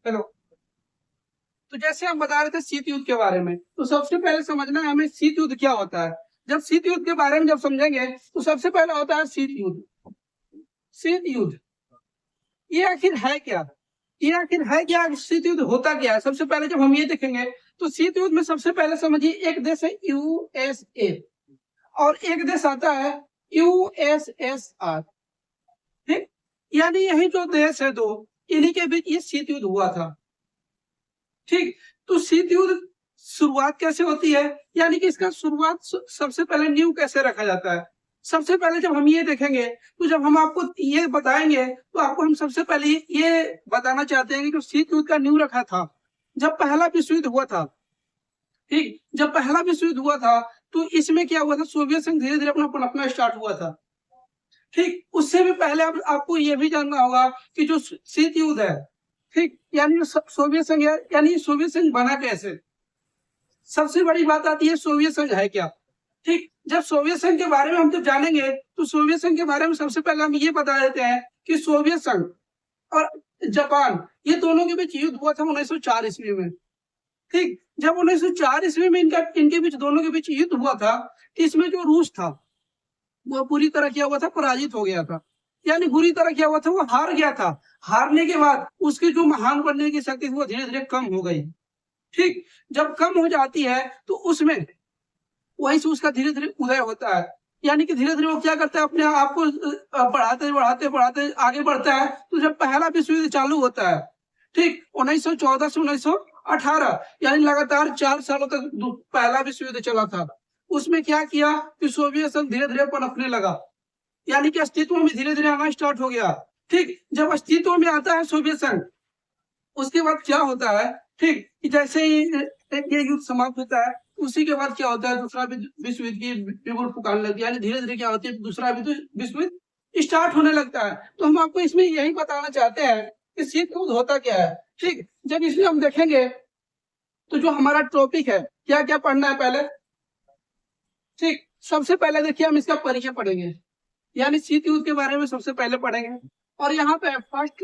Hello. तो जैसे हम बता रहे थे शीत युद्ध के बारे में, तो सबसे पहले समझना है हमें शीत युद्ध क्या होता है। जब शीत युद्ध के बारे में जब समझेंगे तो सबसे पहला होता है शीत युद्ध। शीत युद्ध ये आखिर है क्या? ये आखिर है क्या? शीत युद्ध होता क्या है? सबसे पहले जब हम ये देखेंगे तो शीत युद्ध में सबसे पहले समझिए एक देश है यूएसए और एक देश आता है यूएसएसआर। ठीक, यानी यही जो देश है दो, इन्हीं के बीच ये शीत युद्ध हुआ था। ठीक, तो शीत युद्ध शुरुआत कैसे होती है, यानी कि इसका शुरुआत सबसे पहले न्यू कैसे रखा जाता है। सबसे पहले जब हम ये देखेंगे तो जब हम आपको ये बताएंगे तो आपको हम सबसे पहले ये बताना चाहते हैं कि शीत युद्ध का न्यू रखा था जब पहला विश्व युद्ध हुआ था। ठीक, जब पहला विश्व युद्ध हुआ था तो इसमें क्या हुआ था, सोवियत संघ धीरे धीरे अपना पनपना स्टार्ट हुआ था। ठीक, उससे भी पहले आपको ये भी जानना होगा कि जो शीत युद्ध है, ठीक, यानी सोवियत संघ, यानी सोवियत संघ बना कैसे। सबसे बड़ी बात आती है सोवियत संघ है क्या। ठीक, जब सोवियत संघ के बारे में हम जब जानेंगे तो सोवियत संघ के बारे में सबसे पहले हम ये बता देते हैं कि सोवियत संघ और जापान ये दोनों के बीच युद्ध हुआ था 1904 ईस्वी में। ठीक, जब 1904 ईस्वी में इनके बीच दोनों के बीच युद्ध हुआ था, इसमें जो रूस था वो पूरी तरह क्या हुआ था, पराजित हो गया था। यानी बुरी तरह क्या हुआ था, वो हार गया था। हारने के बाद उसकी जो महान बनने की शक्ति थी वो धीरे धीरे कम हो गई। ठीक, जब कम हो जाती है तो उसमें वही से उसका धीरे धीरे उदय होता है। यानी कि धीरे धीरे वो क्या करता है, अपने आप को बढ़ाते बढ़ाते बढ़ाते आगे बढ़ता है। तो जब पहला विश्व युद्ध चालू होता है, ठीक, 1914 से 1918, यानी लगातार 4 सालों तक पहला विश्व युद्ध चला था। उसमें क्या किया कि सोवियत संघ धीरे धीरे पनपने लगा, यानी कि अस्तित्व में धीरे धीरे आना स्टार्ट हो गया। ठीक, जब अस्तित्व में आता है सोवियत संघ, उसके बाद क्या होता है, ठीक, कि जैसे ही ये युद्ध समाप्त होता है उसी के बाद क्या होता है, दूसरा विश्व युद्ध की बिगुल पुकारने लगती है। यानी धीरे धीरे क्या होती है, दूसरा विश्व युद्ध स्टार्ट होने लगता है। तो हम आपको इसमें यही बताना चाहते हैं कि शीत युद्ध होता क्या है। ठीक, जब इसमें हम देखेंगे तो जो हमारा टॉपिक है, क्या क्या पढ़ना है पहले। ठीक, सबसे पहले देखिए हम इसका परिचय पढ़ेंगे, यानी शीत युद्ध के बारे में सबसे पहले पढ़ेंगे। और यहाँ पे फर्स्ट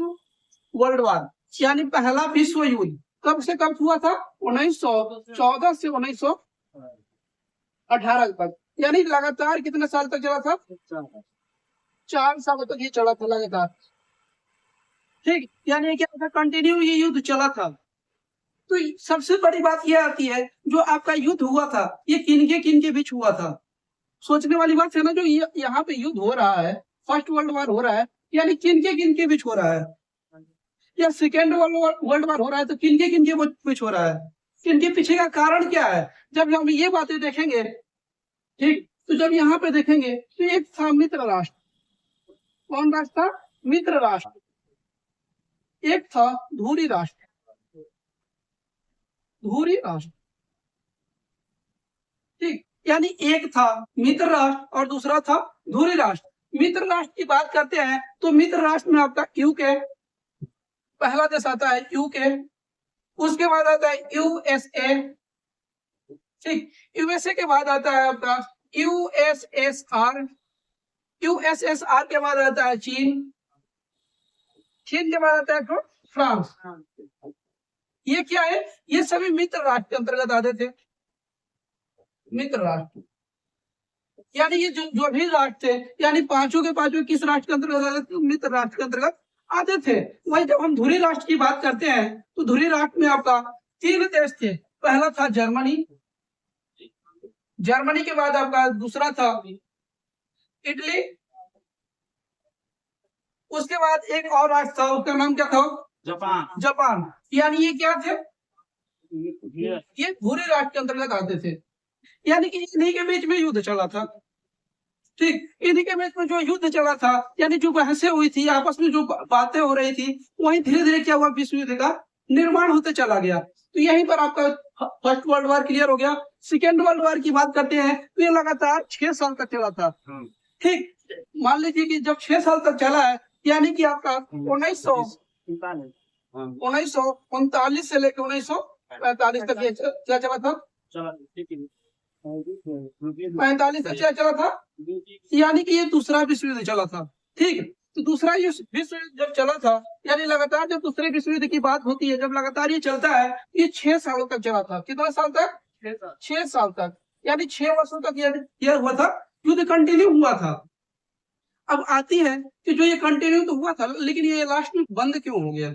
वर्ल्ड वॉर, यानी पहला विश्व युद्ध कब से कब हुआ था, 1914 से 1918 तक। यानी लगातार कितने साल तक चला था, 4 सालों तक ये चला था लगातार। ठीक, यानी क्या था, कंटिन्यू ये युद्ध चला था। तो सबसे बड़ी बात ये आती है, जो आपका युद्ध हुआ था ये किन के बीच हुआ था। सोचने वाली बात है ना, जो यहाँ पे युद्ध हो रहा है, फर्स्ट वर्ल्ड वॉर हो रहा है, यानी किन के बीच हो रहा है, या सेकेंड वर्ल्ड वॉर हो रहा है तो किन के बीच हो रहा है, इनके पीछे का कारण क्या है। जब हम ये बातें देखेंगे, ठीक, तो जब यहाँ पे देखेंगे तो एक था मित्र राष्ट्र। कौन राष्ट्र था, मित्र राष्ट्र। एक था धुरी राष्ट्र, धुरी राष्ट्र। ठीक, यानी एक था मित्र राष्ट्र और दूसरा था धुरी राष्ट्र। मित्र राष्ट्र की बात करते हैं तो मित्र राष्ट्र में आपका यूके, पहला देश आता है यूके, उसके बाद आता है यूएसए। ठीक, यूएसए के बाद आता है आपका यूएसएसआर, यूएसएसआर के बाद आता है चीन, चीन के बाद आता है फ्रांस। ये क्या है, ये सभी मित्र राष्ट्र के अंतर्गत आते थे। मित्र राष्ट्र यानी ये जो भी राष्ट्र थे, यानी पांचों के पांचों किस राष्ट्र के अंतर्गत आते थे, मित्र राष्ट्र के अंतर्गत आते थे। वही जब हम धुरी राष्ट्र की बात करते हैं तो धुरी राष्ट्र में आपका 3 देश थे। पहला था जर्मनी, जर्मनी के बाद आपका दूसरा था इटली, उसके बाद एक और राष्ट्र था, उसका नाम क्या था, जापान। जापान, यानी ये क्या थे, ये धुरी राष्ट्र के अंतर्गत आते थे। यानी कि इन्हीं के बीच में युद्ध चला था। ठीक, इन्हीं के बीच में जो युद्ध चला था, यानी जो बहसें हुई थी, आपस में जो बातें हो रही थी, वहीं धीरे धीरे क्या हुआ, विश्व युद्ध का निर्माण होते चला गया। तो यहीं पर आपका फर्स्ट वर्ल्ड वॉर क्लियर हो गया। सेकेंड वर्ल्ड वॉर की बात करते हैं तो ये लगातार 6 साल तक चला था। ठीक, मान लीजिए कि जब 6 साल तक चला है, यानी कि आपका 1939 से लेकर 1945 तक क्या चला था, 45 तक क्या चला था, यानी कि ये दूसरा विश्व युद्ध चला था। ठीक, तो दूसरा ये विश्व युद्ध जब चला था, यानी लगातार जब दूसरे विश्व युद्ध की बात होती है, जब लगातार ये चलता है, ये 6 सालों तक चला था। कितना साल तक? 6 साल तक, यानी 6 वर्षों तक यह हुआ था, युद्ध कंटिन्यू हुआ था। अब आती है कि जो ये कंटिन्यू तो हुआ था, लेकिन ये लास्ट में बंद क्यों हो गया?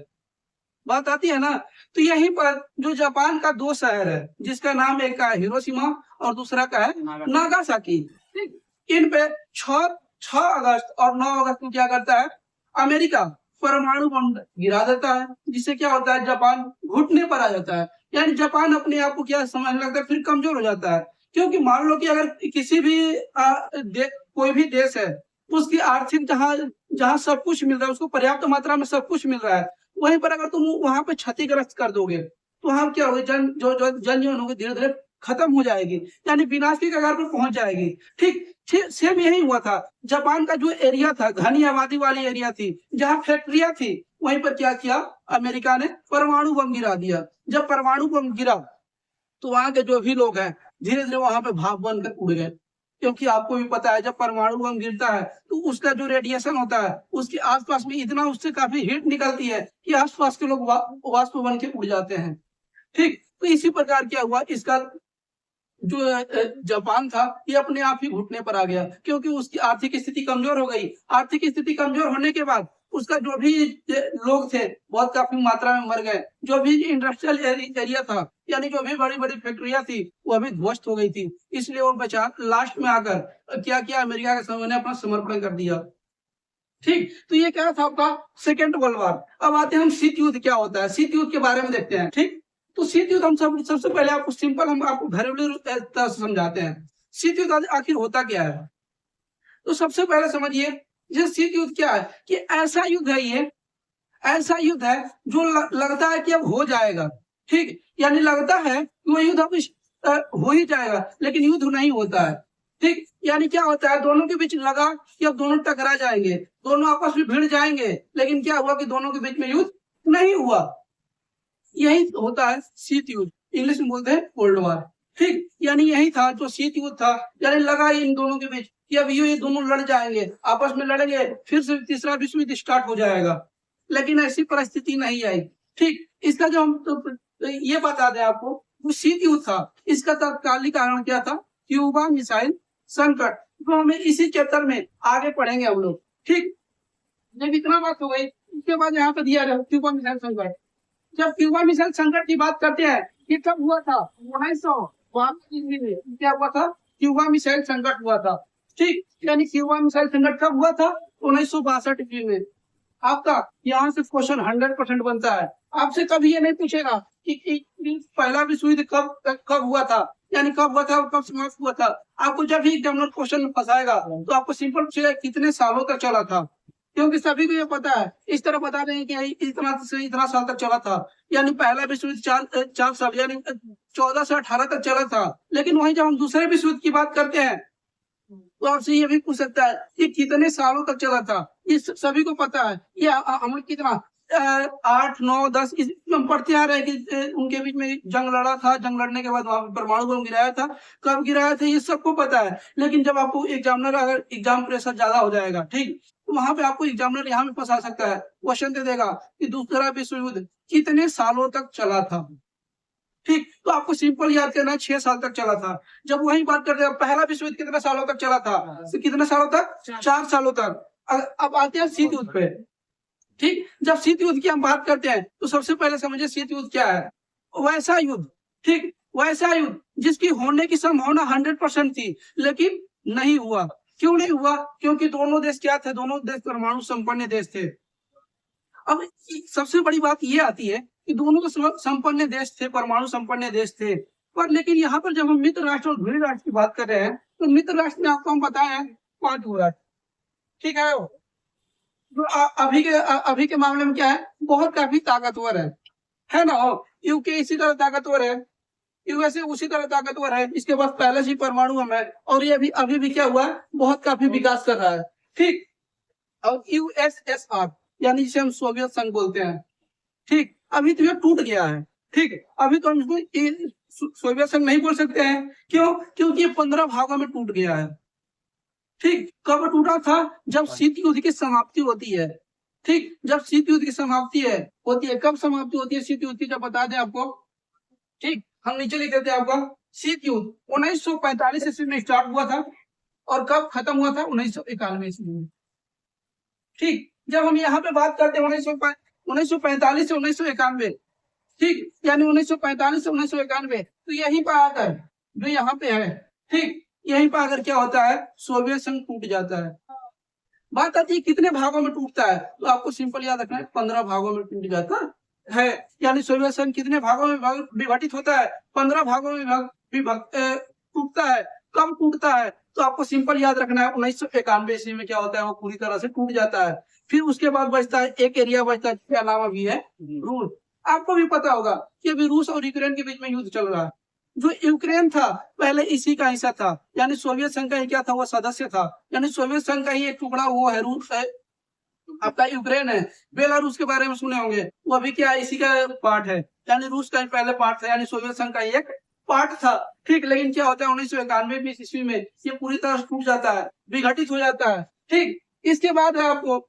बात आती है ना। तो यहीं पर जो जापान का 2 शहर है, जिसका नाम एक का है हिरोशिमा और दूसरा का है नागासाकी, ठीक, इन पे 6 अगस्त और 9 अगस्त को क्या करता है, अमेरिका परमाणु बम गिरा देता है, जिससे क्या होता है, जापान घुटने पर आ जाता है। यानी जापान अपने आप को क्या समझने लगता है, फिर कमजोर हो जाता है। क्योंकि मान लो कि अगर किसी भी कोई भी देश है, उसकी आर्थिक जहां सब कुछ मिल रहा है, उसको पर्याप्त मात्रा में सब कुछ मिल रहा है, वहीं पर अगर तुम वहां पे क्षतिग्रस्त कर दोगे, तो वहां क्या होगी, जनजीवन होगी धीरे धीरे खत्म हो जाएगी, यानी विनाश की कगार पर पहुंच जाएगी। ठीक सेम यही हुआ था। जापान का जो एरिया था, घनी आबादी वाली एरिया थी, जहां फैक्ट्रियां थी, वहीं पर क्या किया, अमेरिका ने परमाणु बम गिरा दिया। जब परमाणु बम गिरा, तो वहां के जो भी लोग हैं, धीरे धीरे वहां पे भाप बनकर उड़ गए। क्योंकि आपको भी पता है, जब परमाणु बम गिरता है, तो उसका जो रेडिएशन होता है, उसके आसपास में इतना उससे काफी हीट निकलती है कि आसपास के लोग वाष्प बन के उड़ जाते हैं। ठीक, तो इसी प्रकार क्या हुआ, इसका जो जापान था, ये अपने आप ही घुटने पर आ गया, क्योंकि उसकी आर्थिक स्थिति कमजोर हो गई। आर्थिक स्थिति कमजोर होने के बाद उसका जो भी लोग थे, बहुत काफी मात्रा में मर गए। जो भी इंडस्ट्रियल एरिया था, यानी जो भी बड़ी बड़ी फैक्ट्रियां थी, वो अभी ध्वस्त हो गई थी। इसलिए वो बचा लास्ट में आकर क्या किया, अमेरिका के सामने अपना समर्पण कर दिया। ठीक, तो ये क्या था आपका सेकेंड वर्ल्ड वॉर। अब आते हैं हम शीत युद्ध क्या होता है, शीत युद्ध के बारे में देखते हैं। ठीक, तो शीत युद्ध हम सबसे पहले आपको सिंपल, हम आपको घरेलू तरह से समझाते हैं। शीत युद्ध आखिर होता क्या है? तो सबसे पहले समझिए, ये शीत युद्ध क्या है, कि ऐसा युद्ध है, ये ऐसा युद्ध है जो लगता है कि अब हो जाएगा। ठीक, यानी लगता है कि वो युद्ध अब हो ही जाएगा, लेकिन युद्ध नहीं होता है। ठीक, यानी क्या होता है, दोनों के बीच लगा कि अब दोनों टकरा जाएंगे, दोनों आपस में भिड़ जाएंगे, लेकिन क्या हुआ कि दोनों के बीच में युद्ध नहीं हुआ। यही होता है शीत युद्ध, इंग्लिश में बोलते हैं कोल्ड वॉर। ठीक, यानी यही था जो शीत युद्ध था, यानी लगा इन दोनों के बीच कि अब ये दोनों लड़ जाएंगे, आपस में लड़ेंगे, फिर से तीसरा विश्व युद्ध स्टार्ट हो जाएगा। लेकिन ऐसी परिस्थिति नहीं आई। ठीक, इसका जो हम तो ये बता दें आपको, जो शीत युद्ध था, इसका तत्कालिक कारण क्या था, क्यूबा मिसाइल संकट, जो हमें इसी चैप्टर में आगे पढ़ेंगे हम लोग। ठीक, जब इतना बात हो गई, उसके बाद यहाँ पे दिया क्यूबा मिसाइल संकट। जब क्यूबा मिसाइल संकट की बात करते हैं, ये कब हुआ था, 1962 में क्या हुआ था, क्यूबा मिसाइल संकट हुआ था। ठीक, यानी क्यूबा मिसाइल संकट कब हुआ था, 1962 में। आपका यहाँ से क्वेश्चन 100% बनता है। आपसे कभी ये नहीं पूछेगा कि पहला विश्व युद्ध कब हुआ था, यानी कब हुआ था, कब समाप्त हुआ था। आपको जब भी एग्जामिनर क्वेश्चन फंसाएगा, तो आपको सिंपल पूछेगा कितने सालों तक चला था, क्योंकि सभी को ये पता है। इस तरह बता देंगे कि इतना से इतना साल तक चला था, यानी पहला विश्व युद्ध 4 साल, यानी 14 से 18 तक चला था। लेकिन वहीं जब हम दूसरे विश्व युद्ध की बात करते हैं, तो आपसे ये भी पूछ सकता है कि कितने सालों तक चला था। ये सभी को पता है। ये हम कितना 8, 9, 10 हम पढ़ते आ रहे हैं कि उनके बीच में जंग लड़ा था, जंग लड़ने के बाद वहां पर परमाणु बम गिराया था, कब गिराया था, ये सबको पता है। लेकिन जब आपको एग्जामिनर, अगर एग्जाम प्रेशर ज्यादा हो जाएगा, ठीक, तो वहां पे आपको एग्जामिनर यहाँ पे फंसा सकता है, क्वेश्चन दे देगा कि दूसरा विश्व युद्ध कितने सालों तक चला था। ठीक, तो आपको सिंपल याद करना है, 6 साल तक चला था। जब वही बात करते हैं, पहला विश्व युद्ध कितने सालों तक चला था, तो कितने सालों तक, 4 सालों तक। अब आते हैं शीत युद्ध पे। ठीक, जब शीत युद्ध की हम बात करते हैं, तो सबसे पहले समझिए शीत युद्ध क्या है। वैसा युद्ध, ठीक, वैसा युद्ध जिसकी होने की संभावना 100% थी, लेकिन नहीं हुआ। क्यों नहीं हुआ, क्योंकि दोनों देश क्या थे, दोनों देश परमाणु संपन्न देश थे। अब सबसे बड़ी बात ये आती है कि दोनों तो संपन्न देश थे, परमाणु संपन्न देश थे, पर लेकिन यहाँ पर जब हम मित्र राष्ट्र और ध्रुव राष्ट्र की बात कर रहे हैं, तो मित्र राष्ट्र में आपको हम बताए 5 राष्ट्र। ठीक है, जो अभी के मामले में क्या है, बहुत काफी ताकतवर है ना। यूके इसी तरह ताकतवर है, यूएसए उसी तरह ताकतवर है, इसके पास पहले से परमाणु बम है, और ये अभी भी क्या हुआ है, बहुत काफी विकास कर रहा है। ठीक, और यूएसएसआर यानी जिसे हम सोवियत संघ बोलते हैं, ठीक, अभी तो ये टूट गया है। ठीक, अभी तो हम इसको सोवियत संघ नहीं बोल सकते हैं। क्यों, क्योंकि ये 15 भागों में टूट गया है। ठीक, कब टूटा था? जब शीत युद्ध की समाप्ति होती है। ठीक, जब शीत युद्ध की समाप्ति होती है, कब समाप्ति होती है शीत युद्ध की, जब बता दें आपको। ठीक, हम नीचे लिख देते हैं आपका शीत युद्ध 1945 ईस्वी में स्टार्ट हुआ था और कब खत्म हुआ था? 1991 ईस्वी में। ठीक, जब हम यहाँ पे बात करते हैं 1945 से 1991, ठीक, यानी 1945 से 1991, तो यहीं पर आकर जो यहाँ पे है, ठीक, यहीं पर आकर क्या होता है? सोवियत संघ टूट जाता है। बात आती है कितने भागों में टूटता है, तो आपको सिंपल याद रखना है 15 भागों में टूट जाता है। यानी सोवियत संघ कितने भागों में विभाजित होता है? 15 भागों में टूटता है। कब टूटता है? तो आपको सिंपल याद रखना है 1991 ईस्वी में क्या होता है? वो पूरी तरह से टूट जाता है। फिर उसके बाद बचता है एक एरिया बचता है, इसके अलावा भी है रूस। आपको भी पता होगा कि अभी रूस और यूक्रेन के बीच में युद्ध चल रहा है। जो यूक्रेन था पहले इसी का हिस्सा था, यानी सोवियत संघ का ही क्या था? वो सदस्य था, यानी सोवियत संघ का ही एक टुकड़ा वो है, रूस है, आपका यूक्रेन है। बेलारूस के बारे में सुने होंगे, वो अभी क्या इसी का पार्ट है, यानी रूस का ही पहले पार्ट था, यानी सोवियत संघ का ही एक पार्ट था। ठीक, लेकिन क्या होता है 1991 ईस्वी में ये पूरी तरह से टूट जाता है, विघटित हो जाता है। ठीक, इसके बाद है आपको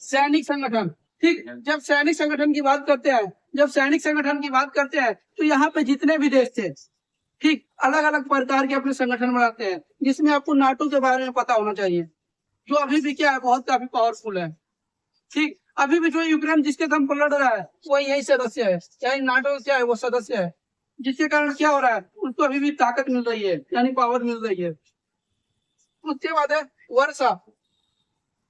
सैनिक संगठन। ठीक, जब सैनिक संगठन की बात करते हैं, तो यहाँ पे जितने भी देश थे, ठीक, अलग अलग प्रकार के अपने संगठन बनाते हैं, जिसमें आपको नाटो के बारे में पता होना चाहिए, जो अभी भी क्या है? बहुत काफी पावरफुल है। ठीक, अभी भी जो यूक्रेन जिसके दम पर लड़ रहा है वो यही सदस्य है, यानी नाटो क्या है? वो सदस्य है, जिसके कारण क्या हो रहा है? उसको अभी भी ताकत मिल रही है, यानी पावर मिल रही है। उसके बाद है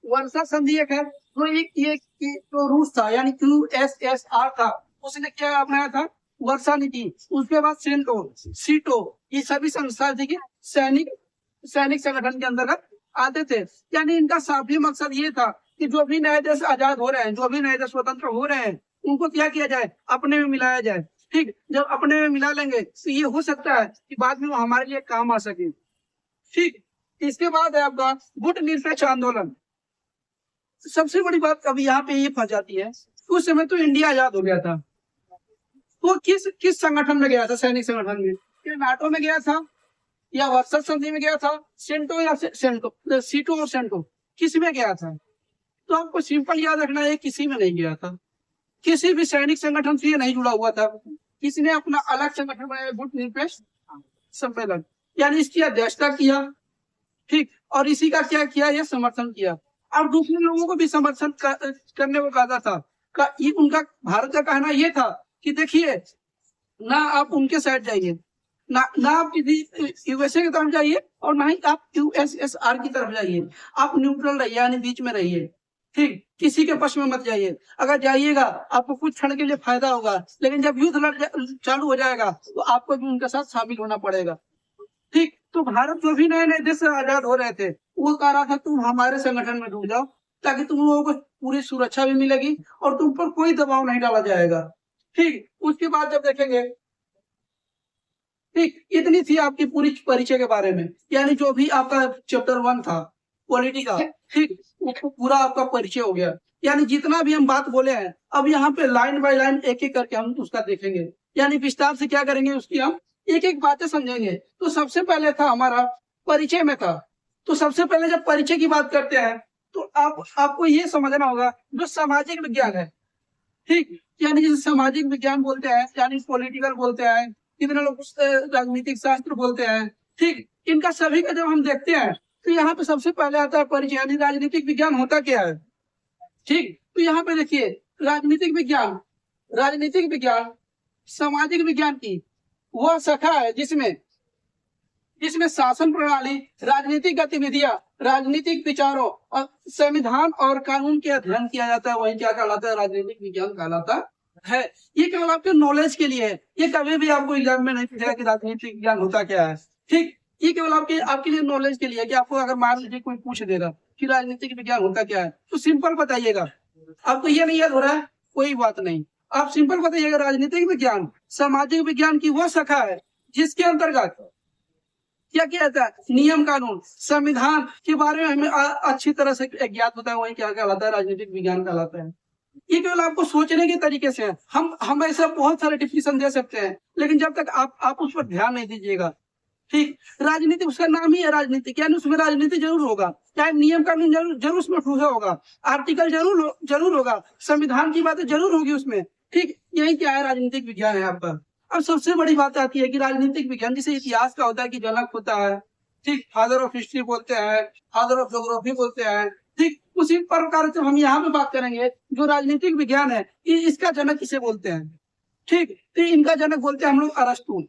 वर्षा संधि एक है, तो ये जो रूस था, यानी USSR था, उसने क्या अपनाया था? वर्षा नीति। उसके बाद सीटो, ये सभी संस्था थी कि सैनिक संगठन के अंतर्गत आते थे। यानी इनका साफी मकसद ये था कि जो भी नए देश आजाद हो रहे हैं, जो भी नए देश स्वतंत्र हो रहे हैं, उनको क्या किया जाए? अपने में मिलाया जाए। ठीक, जब अपने में मिला लेंगे तो ये हो सकता है कि बाद में वो हमारे लिए काम आ सके। ठीक, इसके बाद है आपका गुट निरपेक्ष आंदोलन। सबसे बड़ी बात अभी यहाँ पे ये फंस जाती है, उस समय तो इंडिया आजाद हो गया था, तो किस संगठन में गया था? सैनिक संगठन में, या नाटो में गया था, या वर्षा संधि में गया था, सीटो और सेंटो, किस में गया था? तो आपको सिंपल याद रखना है, किसी में नहीं गया था, किसी भी सैनिक संगठन से नहीं जुड़ा हुआ था। किसने अपना अलग संगठन बनाया? गुट निरपेक्ष सम्मेलन, यानी इसकी अध्यक्षता किया। ठीक, और इसी का क्या किया? ये समर्थन किया। अब दूसरे लोगों को भी समर्थन करने को कहा था। उनका भारत का कहना यह था कि देखिए, ना आप उनके साइड जाइए, ना आप किसी यूएसए की तरफ जाइए, और ना ही आप USSR की तरफ जाइए, आप न्यूट्रल रहिए, यानी बीच में रहिए। ठीक, किसी के पक्ष में मत जाइए। अगर जाइएगा आपको कुछ क्षण के लिए फायदा होगा, लेकिन जब युद्ध चालू हो जाएगा तो आपको भी उनके साथ शामिल होना पड़ेगा। ठीक, तो भारत जो भी नए नए देश से आजाद हो रहे थे, वो कह रहा था तुम हमारे संगठन में डूब जाओ, ताकि तुम लोगों को पूरी सुरक्षा भी मिलेगी और तुम पर कोई दबाव नहीं डाला जाएगा। ठीक, उसके बाद जब देखेंगे, ठीक, इतनी थी आपकी पूरी परिचय के बारे में, यानी जो भी आपका चैप्टर 1 था पॉलिटी का, ठीक, वो पूरा आपका परिचय हो गया। यानी जितना भी हम बात बोले हैं, अब यहाँ पे लाइन बाय लाइन एक एक करके हम उसका देखेंगे, यानी विस्तार से क्या करेंगे, उसकी हम एक एक बातें समझेंगे। तो सबसे पहले था हमारा परिचय में था, तो सबसे पहले जब परिचय की बात करते हैं तो आपको ये समझना होगा जो सामाजिक विज्ञान है। ठीक, यानी जिसे सामाजिक विज्ञान बोलते हैं, यानी पॉलिटिकल बोलते हैं, कितने लोग राजनीतिक शास्त्र बोलते हैं। ठीक, इनका सभी का जब हम देखते हैं तो यहाँ पे सबसे पहले आता है परिचय, यानी राजनीतिक विज्ञान होता क्या है। ठीक, तो यहाँ पे देखिए, राजनीतिक विज्ञान सामाजिक विज्ञान की वह शाखा है जिसमें शासन प्रणाली, राजनीतिक गतिविधियां, राजनीतिक विचारों और संविधान और कानून के अध्ययन किया जाता है। वही क्या कहलाता है? राजनीतिक विज्ञान कहलाता है। ये केवल आपके नॉलेज के लिए है, ये कभी भी आपको एग्जाम में नहीं पूछेगा कि राजनीतिक विज्ञान होता क्या है। ठीक, ये केवल आपके लिए नॉलेज के लिए है कि आपको अगर मान लीजिए कोई पूछ देगा कि राजनीतिक विज्ञान होता क्या है, तो सिंपल बताइएगा। आपको ये नहीं याद हो रहा है, कोई बात नहीं, आप सिंपल बताइएगा राजनीतिक विज्ञान सामाजिक विज्ञान की वह शाखा है जिसके अंतर्गत क्या कहता है? नियम कानून संविधान के बारे में हमें अच्छी तरह से ज्ञात होता है, वही क्या कहलाता है? राजनीतिक विज्ञान कहलाता है। ये केवल आपको सोचने के तरीके से है, हम ऐसा बहुत सारे डिफिनेशन दे सकते हैं, लेकिन जब तक आप उस पर ध्यान नहीं दीजिएगा, ठीक, राजनीति उसका नाम ही है राजनीति, यानी उसमें राजनीति जरूर होगा, चाहे नियम कानून जरूर उसमें ठूसा होगा, आर्टिकल जरूर होगा, संविधान की बातें जरूर होगी उसमें। ठीक, यही क्या है, राजनीतिक विज्ञान है आपका। अब सबसे बड़ी बात आती है कि राजनीतिक विज्ञान जिसे इतिहास का होता है कि जनक होता है, ठीक, फादर ऑफ हिस्ट्री बोलते हैं, फादर ऑफ ज्योग्राफी बोलते हैं, ठीक, उसी प्रकार से हम यहाँ पे बात करेंगे जो राजनीतिक विज्ञान है कि इसका जनक किसे बोलते हैं। ठीक, तो इनका जनक बोलते हैं हम लोग अरस्तु,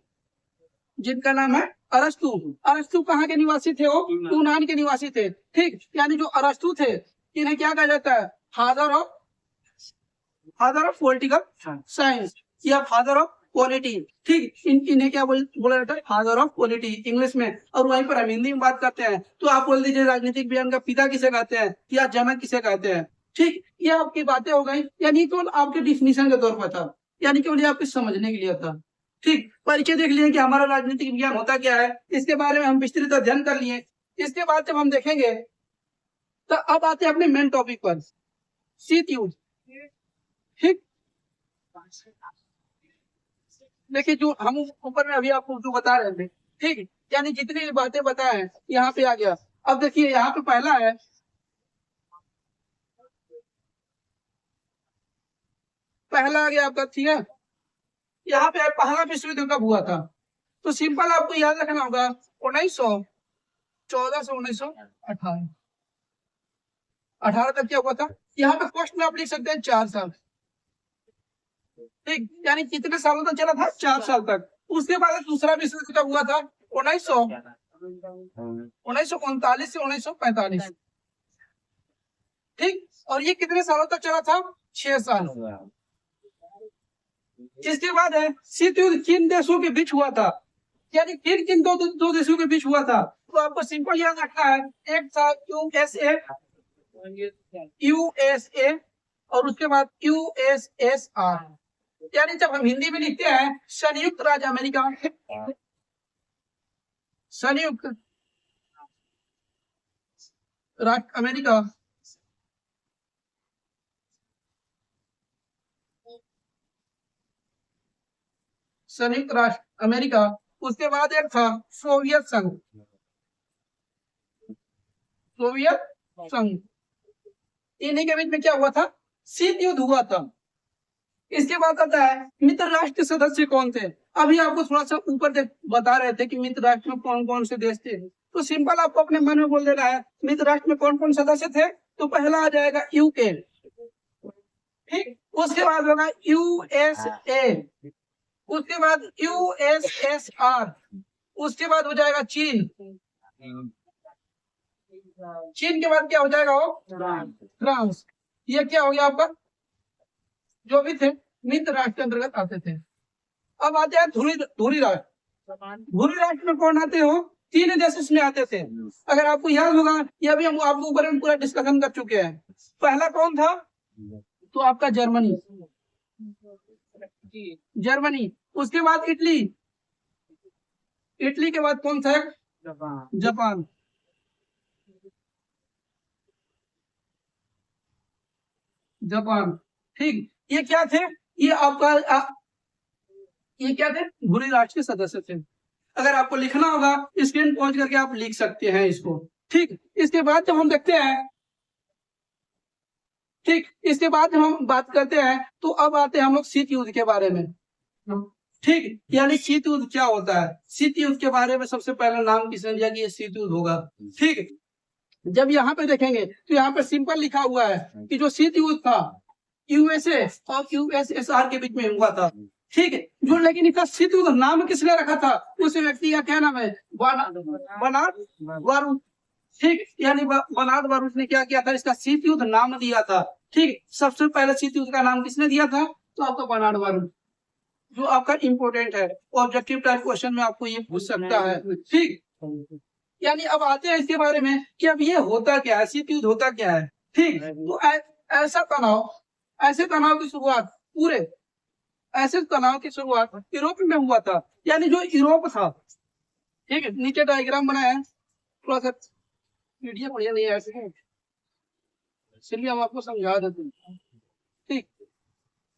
जिनका नाम है अरस्तु। अरस्तु कहाँ के निवासी थे? वो यूनान के निवासी थे। ठीक, यानी जो अरस्तु थे इन्हें क्या कहा जाता है? फादर ऑफ पॉलिटिकल साइंस या फादर ऑफ पॉलिटी। ठीक, इन्हें क्या बोला जाता है? फादर ऑफ पॉलिटी इंग्लिश में। और वहीं पर हम हिंदी में बात करते हैं तो आप बोल दीजिए राजनीतिक विज्ञान का पिता किसे कहते हैं या जनक किसे कहते हैं। ठीक, ये आपकी बातें हो गई, यानी केवल आपके डिफिनीशन के तौर पर था, यानी केवल ये आपके समझने के लिए था। ठीक, परिचय देख लिए कि हमारा राजनीतिक विज्ञान होता क्या है, इसके बारे में हम विस्तृत अध्ययन कर लिए। इसके बाद जब हम देखेंगे तो अब आते हैं अपने मेन टॉपिक पर, शीत युद्ध। ठीक, देखिए जो हम ऊपर में अभी आपको जो बता रहे थे, ठीक, यानी जितनी बातें बताए यहाँ पे आ गया। अब देखिए यहाँ पे पहला है, पहला आ गया आपका, ठीक है, यहाँ पे पहला विश्व युद्ध कब हुआ था? तो सिंपल आपको याद रखना होगा 1914 से 1918 तक क्या हुआ था। यहाँ पे कॉस्ट में आप लिख सकते हैं 4 साल। ठीक, यानी कितने सालों तक चला था? 4 साल तक। उसके बाद दूसरा विश्व युद्ध कब हुआ था? 1939 से 1945। ठीक, और ये कितने सालों तक चला था? 6 साल। इसके बाद है शीत युद्ध किन देशों के बीच हुआ था, यानी किन दो देशों के बीच हुआ था। तो आपको सिंपल याद रखना है, एक था यूएसए और उसके बाद यूएसएसआर, यानी जब हम हिंदी में लिखते हैं संयुक्त राज्य अमेरिका, संयुक्त राज्य अमेरिका, संयुक्त राष्ट्र अमेरिका, उसके बाद एक था सोवियत संघ, इन्हीं के बीच में क्या हुआ था? शीत युद्ध हुआ था। इसके बाद आता है मित्र राष्ट्र सदस्य कौन थे। अभी आपको थोड़ा सा ऊपर बता रहे थे कि मित्र राष्ट्र में कौन कौन से देश थे, तो सिंपल आपको अपने मन में बोल देना है मित्र राष्ट्र में कौन कौन सदस्य थे। तो पहला आ जाएगा यूके, ठीक, उसके बाद होगा यूएसए, उसके बाद यूएसएसआर, उसके बाद हो जाएगा चीन, चीन के बाद क्या हो जाएगा? वो फ्रांस। ये क्या हो गया आपका? जो भी थे मित्र राष्ट्र के अंतर्गत आते थे। अब आते हैं धुरी राष्ट्र। धुरी राष्ट्र में कौन आते हो? 3 देश इसमें आते थे। अगर आपको याद होगा, ये भी हम आपको ऊपर में पूरा डिस्कशन कर चुके हैं। पहला कौन था? तो आपका जर्मनी, उसके बाद इटली, इटली के बाद कौन था? जापान, ठीक, ये क्या थे? ये आपका ये क्या थे? धुरी राष्ट्र के सदस्य थे। अगर आपको लिखना होगा स्क्रीन पॉज करके आप लिख सकते हैं इसको। ठीक, इसके बाद जब हम देखते हैं, ठीक, इसके बाद जब हम बात करते हैं तो अब आते हैं हम लोग शीत युद्ध के बारे में। ठीक, यानी शीत युद्ध क्या होता है। शीत युद्ध के बारे में सबसे पहला नाम किसने दिया कि ये शीत युद्ध होगा। ठीक, जब यहाँ पे देखेंगे तो यहाँ पे सिंपल लिखा हुआ है कि जो शीत युद्ध था यूएसए और यूएसएसआर के बीच में हुआ था। ठीक है, जो लेकिन इसका शीत युद्ध नाम किसने रखा था? उस व्यक्ति का क्या नाम है? बर्नार्ड बारूद। ठीक, यानी बर्नार्ड बारूद ने क्या किया था? इसका शीत युद्ध नाम दिया था। ठीक, सबसे पहले शीत युद्ध का नाम किसने दिया था? तो आपका बर्नार्ड बारूद, जो आपका इंपोर्टेंट है, ऑब्जेक्टिव टाइप क्वेश्चन में आपको ये पूछ सकता है। ठीक, यानी अब आते हैं इसके बारे में कि अब ये होता क्या है, शीत युद्ध होता क्या है। ठीक, तो ऐसे तनाव की शुरुआत यूरोप में हुआ था, यानी जो यूरोप था। ठीक है, नीचे डायग्राम बनाया है, थोड़ा सा वीडियो बढ़िया नहीं है ऐसे, इसलिए हम आपको समझा देते हैं। ठीक,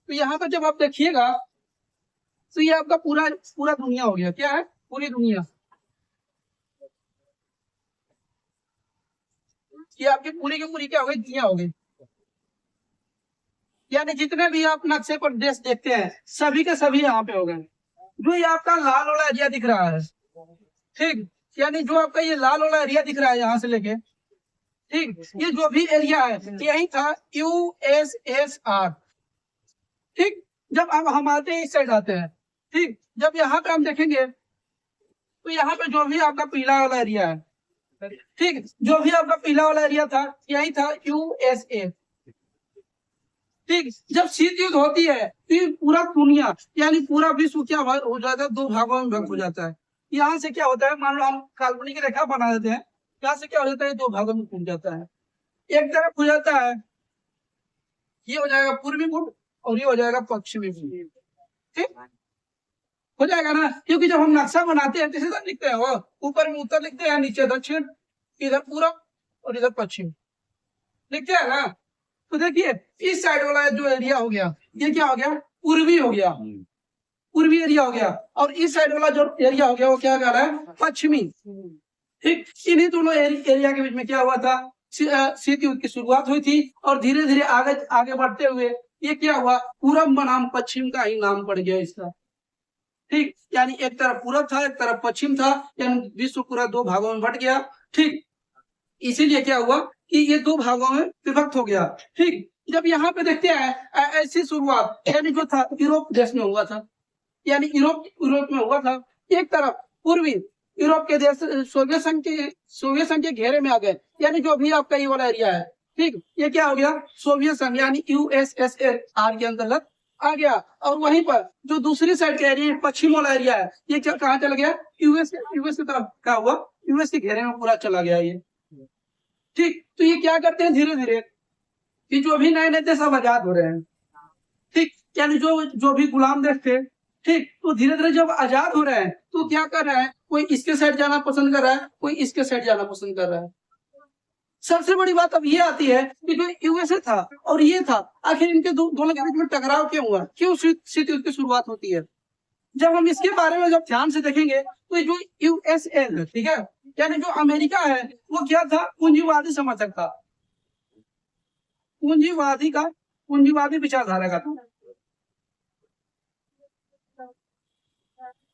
तो यहाँ पर जब आप देखिएगा तो ये आपका पूरा दुनिया हो गया। क्या है? पूरी दुनिया। ये आपकी पूरी की पूरी क्या हो गई, दुनिया हो गई। यानी जितने भी आप नक्शे पर देश देखते हैं सभी के सभी यहाँ पे हो गए। जो ये आपका लाल वाला एरिया दिख रहा है, ठीक, यानी जो आपका ये लाल वाला एरिया दिख रहा है यहाँ से लेके, ठीक, ये जो भी एरिया है यही था यूएसएसआर। ठीक, जब हम आते हैं इस साइड आते हैं, ठीक, जब यहाँ पे हम देखेंगे तो यहाँ पे जो भी आपका पीला वाला एरिया है, ठीक, जो भी आपका पीला वाला एरिया था यही था यूएसए। ठीक, जब शीत युद्ध होती है तो ये पूरा दुनिया यानी पूरा विश्व क्या हो जाता है, दो भागों में भाग हो जाता है। यहाँ से क्या होता है, मान लो हम काल्पनिक रेखा बना देते हैं, यहाँ से क्या हो जाता है, दो भागों में टूट जाता है। एक तरफ हो जाता है, ये हो जाएगा पूर्वी गुट और ये हो जाएगा पश्चिमी गुट। ठीक हो जाएगा ना, क्योंकि जब हम नक्शा बनाते हैं किसी तरह लिखते हैं, वो ऊपर में उत्तर लिखते हैं, नीचे दक्षिण, इधर पूरब और इधर पश्चिम लिखते हैं ना। तो देखिए इस साइड वाला जो एरिया हो गया ये क्या हो गया, पूर्वी हो गया, पूर्वी एरिया हो गया, और इस साइड वाला जो एरिया हो गया वो क्या कर रहा है, पश्चिमी। ठीक, इन्हीं दोनों एरिया के बीच में क्या हुआ था, शीत युद्ध की शुरुआत हुई थी और धीरे धीरे आगे आगे बढ़ते हुए ये क्या हुआ, पूरब बनाम पश्चिम का ही नाम पड़ गया इसका। ठीक, यानी एक तरफ पूरब था एक तरफ पश्चिम था, यानी विश्व पूरा दो भागों में बट गया। ठीक, इसीलिए क्या हुआ कि ये दो भागों में विभक्त हो गया। ठीक, जब यहाँ पे देखते हैं ऐसी शुरुआत यानी जो था यूरोप देश में हुआ था, यानी यूरोप में हुआ था। एक तरफ पूर्वी यूरोप के देश सोवियत संघ के घेरे में आ गए, यानी जो भी आपका ये वाला एरिया है, ठीक, ये क्या हो गया, सोवियत संघ यानी यूएसएसआर के अंतर्गत आ गया। और वहीं पर जो दूसरी साइड का एरिया पश्चिम वाला एरिया है ये कहाँ चला गया, यूएस की तरफ क्या हुआ, यूएस के घेरे में पूरा चला गया ये। ठीक, तो ये क्या करते हैं धीरे धीरे कि जो भी नए नए देश सब आजाद हो रहे हैं, ठीक, यानी जो भी गुलाम देश थे, ठीक, तो धीरे धीरे जब आजाद हो रहे हैं तो क्या कर रहा है, कोई इसके साइड जाना पसंद कर रहा है, कोई इसके साइड जाना पसंद कर रहा है। सबसे बड़ी बात अब ये आती है कि जो यूएसए था और ये था, आखिर इनके दोनों के बीच में टकराव क्यों हुआ, क्यों शीत युद्ध की शुरुआत होती है। जब हम इसके बारे में जब ध्यान से देखेंगे तो जो यूएसए है, ठीक है, यानी जो अमेरिका है वो क्या था, पूंजीवादी समर्थक था, पूंजीवादी विचारधारा का था,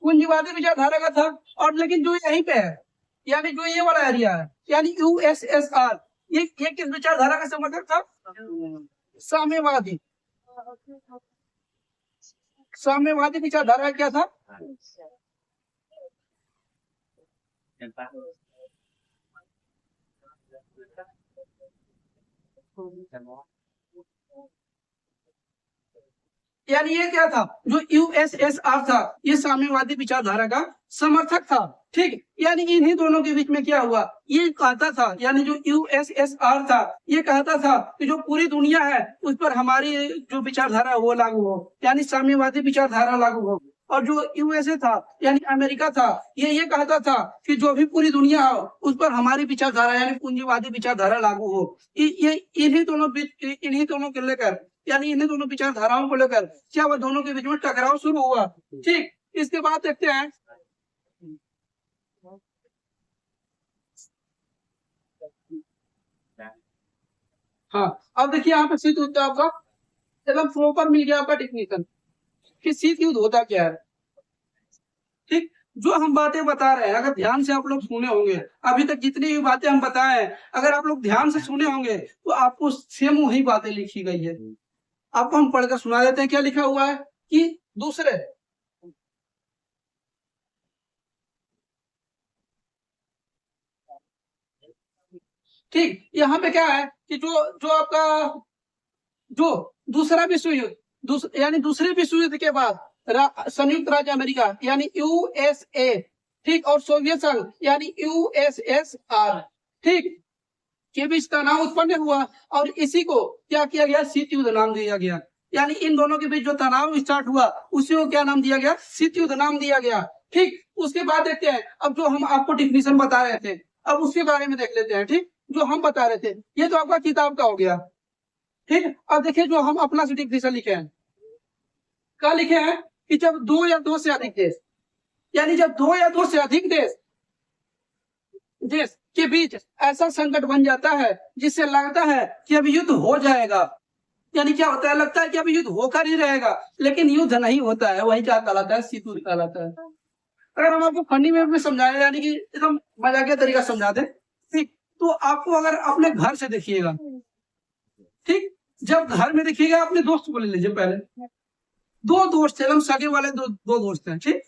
पूंजीवादी विचारधारा का था। और लेकिन जो यहीं पे है यानी जो ये वाला एरिया है यानी यूएसएसआर, ये किस विचारधारा का समर्थक था, साम्यवादी, साम्यवादी विचारधारा क्या था, यानी ये क्या था, जो यूएसएसआर था ये साम्यवादी विचारधारा का समर्थक था। ठीक, यानी इन्हीं दोनों के बीच में क्या हुआ, ये कहता था, यानी जो यूएसएसआर था ये कहता था कि जो पूरी दुनिया है उस पर हमारी जो विचारधारा वो लागू हो, यानी साम्यवादी विचारधारा लागू हो। और जो यूएसए था यानी अमेरिका था ये कहता था कि जो भी पूरी दुनिया हो उस पर हमारी विचारधारा यानी पूंजीवादी विचारधारा लागू हो। ये इन्हीं दोनों के लेकर यानी इन्हीं दोनों विचारधाराओं को लेकर क्या हुआ, दोनों के बीच में टकराव शुरू हुआ। ठीक, इसके बाद देखते हैं हाँ, अब देखिए यहाँ पे शीत युद्ध आपका एकदम प्रॉपर मिल गया आपका डिफिनेशन कि शीत युद्ध होता क्या है। ठीक, जो हम बातें बता रहे हैं अगर ध्यान से आप लोग सुने होंगे, अभी तक जितनी भी बातें हम बताए हैं अगर आप लोग ध्यान से सुने होंगे तो आपको सेम वही बातें लिखी गई है। आपको हम पढ़कर सुना देते हैं क्या लिखा हुआ है कि दूसरे ठीक, यहाँ पे क्या है कि जो आपका जो दूसरा विश्व युद्ध यानी दूसरे विश्व युद्ध के बाद संयुक्त राज्य अमेरिका यानी यूएसए, ठीक, और सोवियत संघ यानी यूएसएसआर, ठीक, के बीच तनाव उत्पन्न हुआ और इसी को क्या किया गया, शीत युद्ध नाम दिया गया। यानी इन दोनों के बीच जो तनाव स्टार्ट हुआ उसी को क्या नाम दिया गया, शीत युद्ध नाम दिया गया। ठीक, उसके बाद देखते हैं अब जो हम आपको डिफिनेशन बता रहे थे अब उसके बारे में देख लेते हैं। ठीक, जो हम बता रहे थे ये तो आपका किताब का हो गया। ठीक, अब देखिए जो हम अपना डिफिनेशन लिखे हैं, क्या लिखे हैं कि जब दो या दो से अधिक देश यानी जब दो या दो से अधिक देश के बीच ऐसा संकट बन जाता है जिससे लगता है कि अब युद्ध हो जाएगा। यानी क्या होता है, लगता है कि अभी युद्ध होकर ही रहेगा, लेकिन युद्ध नहीं होता है। वही क्या कहलाता है, शीत युद्ध कहलाता है। अगर हम आपको फनी में समझाए, यानी कि एकदम मजाकिया तरीका समझा दे, ठीक, तो आपको अगर अपने घर से देखिएगा, ठीक, जब घर में देखिएगा अपने दोस्त को ले लीजिए। पहले दो दोस्त थे, एकदम सगे वाले दो दोस्त हैं, ठीक,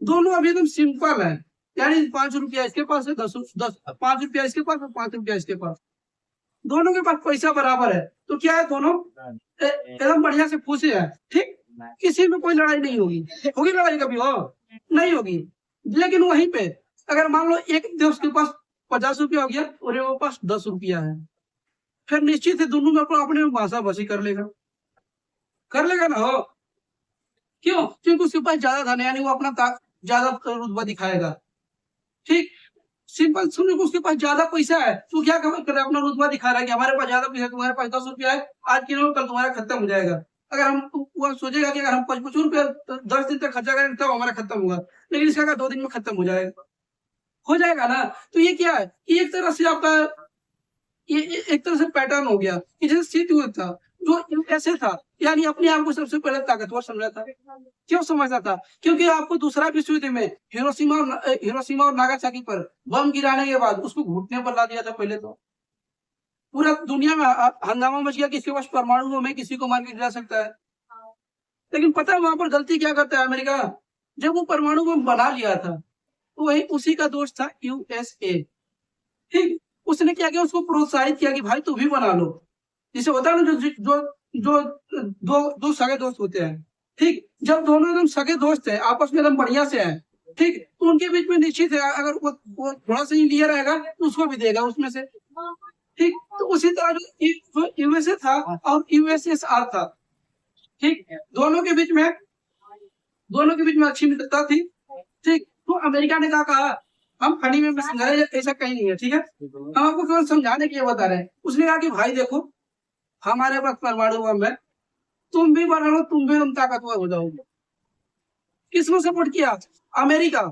दोनों अभी एकदम सिंपल है, यानी 5 रुपया इसके पास है, 5 रुपया इसके पास है, 5 रुपया इसके पास, दोनों के पास पैसा बराबर है। तो क्या है, दोनों एकदम बढ़िया से खुश है, ठीक, किसी में कोई लड़ाई नहीं होगी। होगी लड़ाई कभी? हो नहीं होगी। लेकिन वहीं पे अगर मान लो एक दोस्त के पास 50 रुपया हो गया और एक के पास 10 रुपया है, फिर निश्चित है दोनों में अपने भाषा भाषी कर लेगा ना। हो क्यों? क्योंकि उसके पास ज्यादा धन है, यानी वो अपना ज्यादा रुतबा दिखाएगा। ठीक, सिंपल सुनो, उसके पास ज्यादा पैसा है तो क्या कर रहा है, अपना रुतबा दिखा रहा है कि हमारे पास ज्यादा पैसा है, तुम्हारे पास 10 रुपया है, आज की कल तुम्हारा खत्म हो जाएगा। अगर हम वो सोचेगा कि अगर हम 55 रुपया 10 दिन तक खर्चा करेंगे तब हमारा खत्म होगा, लेकिन इसका अगर 2 दिन में खत्म हो जाएगा ना। तो ये क्या है, ये एक तरह से आपका ये एक तरह से पैटर्न हो गया कि जैसे शीत युद्ध था, जो ऐसे था, यानी अपने आप को सबसे पहले ताकतवर समझा था। क्यों समझता था? क्योंकि आपको दूसरा विश्व युद्ध में हिरोशिमा और नागासाकी पर बम गिराने के बाद उसको घुटने पर ला दिया था। पहले तो पूरा दुनिया में हंगामा मच गया, किसी के पास परमाणु बम है, किसी को मार के गिरा सकता है। लेकिन पता है वहां पर गलती क्या करता है अमेरिका? जब वो परमाणु बम बना लिया था तो वही उसी का दोस्त था यूएसए। ठीक, उसने क्या किया, उसको प्रोत्साहित किया कि भाई तू भी बना लो। जिसे होता है ना, जो दो सगे दोस्त होते हैं, ठीक, जब दोनों एकदम सगे दोस्त हैं, आपस में एकदम बढ़िया से हैं, ठीक, तो उनके बीच में निश्चित है अगर वो थोड़ा सा ही लिया रहेगा तो उसको भी देगा उसमें से। ठीक, तो उसी तरह जो यूएसए था और यूएसएसआर था, ठीक, दोनों के बीच में अच्छी मित्रता थी। ठीक, तो अमेरिका ने कहा हम फनी में समझाए, ऐसा कहीं नहीं है, ठीक है, हम आपको केवल समझाने के लिए बता रहे हैं। उसने कहा कि भाई देखो हमारे पास परमाणु बम है, तुम भी बना लो, तुम भी हम ताकतवर हो जाओगे। किसने सपोर्ट किया? अमेरिका।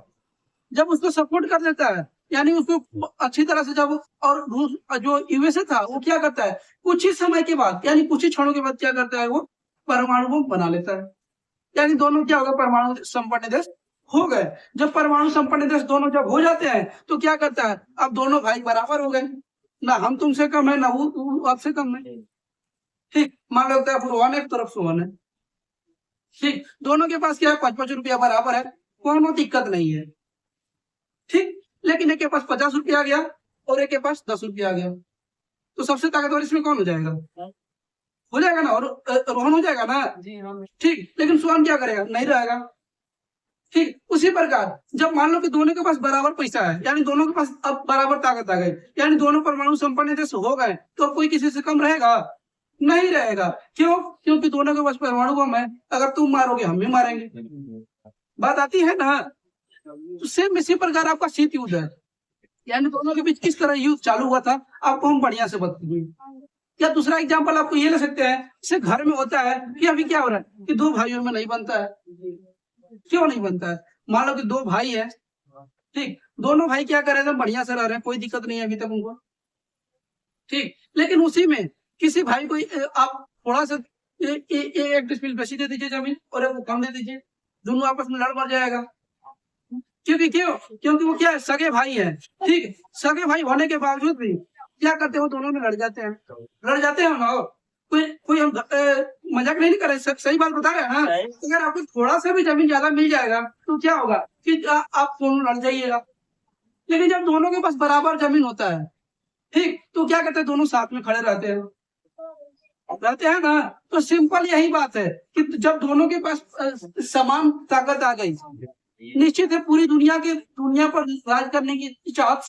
जब उसको सपोर्ट कर देता है, यानी उसको अच्छी तरह से जब, और रूस जो यूएसए था वो क्या करता है, कुछ ही समय के बाद, यानी कुछ ही क्षणों के बाद क्या करता है, वो परमाणु बम बना लेता है। यानी दोनों क्या होगा, परमाणु संपन्न देश हो गए। जब परमाणु संपन्न देश दोनों जब हो जाते हैं तो क्या करता है, अब दोनों भाई बराबर हो गए, ना हम तुमसे कम है ना वो आपसे कम है। ठीक, मान लो वन एक तरफ से वन है, ठीक, दोनों के पास क्या है, 5-5 रुपया बराबर है, कोनो दिक्कत नहीं है। ठीक, लेकिन एक के पास 50 रुपया आ गया और एक के पास 10 रुपया आ गया, तो सबसे ताकतवर इसमें कौन हो जाएगा? हो जाएगा ना, और रोहन हो जाएगा ना। ठीक, लेकिन सोहन क्या करेगा? नहीं रहेगा। ठीक, उसी प्रकार जब मान लो कि दोनों के पास बराबर पैसा है, यानी दोनों के पास अब बराबर ताकत आ गई, यानी दोनों परमाणु संपन्न देश हो गए, तो कोई किसी से कम रहेगा? नहीं रहेगा। क्यों? क्योंकि दोनों के पास परमाणु बम है, अगर तुम मारोगे हम भी मारेंगे। बात आती है ना। तो सेम इसी प्रकार आपका शीत युद्ध है, यानी दोनों के बीच किस तरह युद्ध चालू हुआ था आपको हम बढ़िया से बताएंगे। या दूसरा एग्जाम्पल आपको ये ले सकते हैं, जैसे घर में होता है कि अभी क्या हो रहा है कि 2 भाइयों में नहीं बनता है। क्यों नहीं बनता है? मान लो कि 2 भाई है, ठीक, दोनों भाई क्या कर रहे थे, बढ़िया से रह रहे हैं, कोई दिक्कत नहीं है अभी तक उनको। ठीक, लेकिन उसी में किसी भाई को आप थोड़ा सा एक डिसमिल बेसी दे दीजिए जमीन और एक कम दे दीजिए, दोनों आपस में लड़ मर जाएगा। क्योंकि वो क्या है, सगे भाई है। ठीक, सगे भाई होने के बावजूद भी क्या करते हो, दोनों में लड़ जाते हैं ना। कोई हम मजाक नहीं कर रहे, सही बात बता रहे हैं ना। अगर आपको थोड़ा सा भी जमीन ज्यादा मिल जाएगा तो क्या होगा कि आप दोनों लड़ जाइएगा। लेकिन जब दोनों के पास बराबर जमीन होता है, ठीक, तो क्या करते हैं, दोनों साथ में खड़े रहते हैं ना। तो सिंपल यही बात है कि जब दोनों के पास समान ताकत आ गई, निश्चित है पूरी दुनिया पर राज करने की चाहत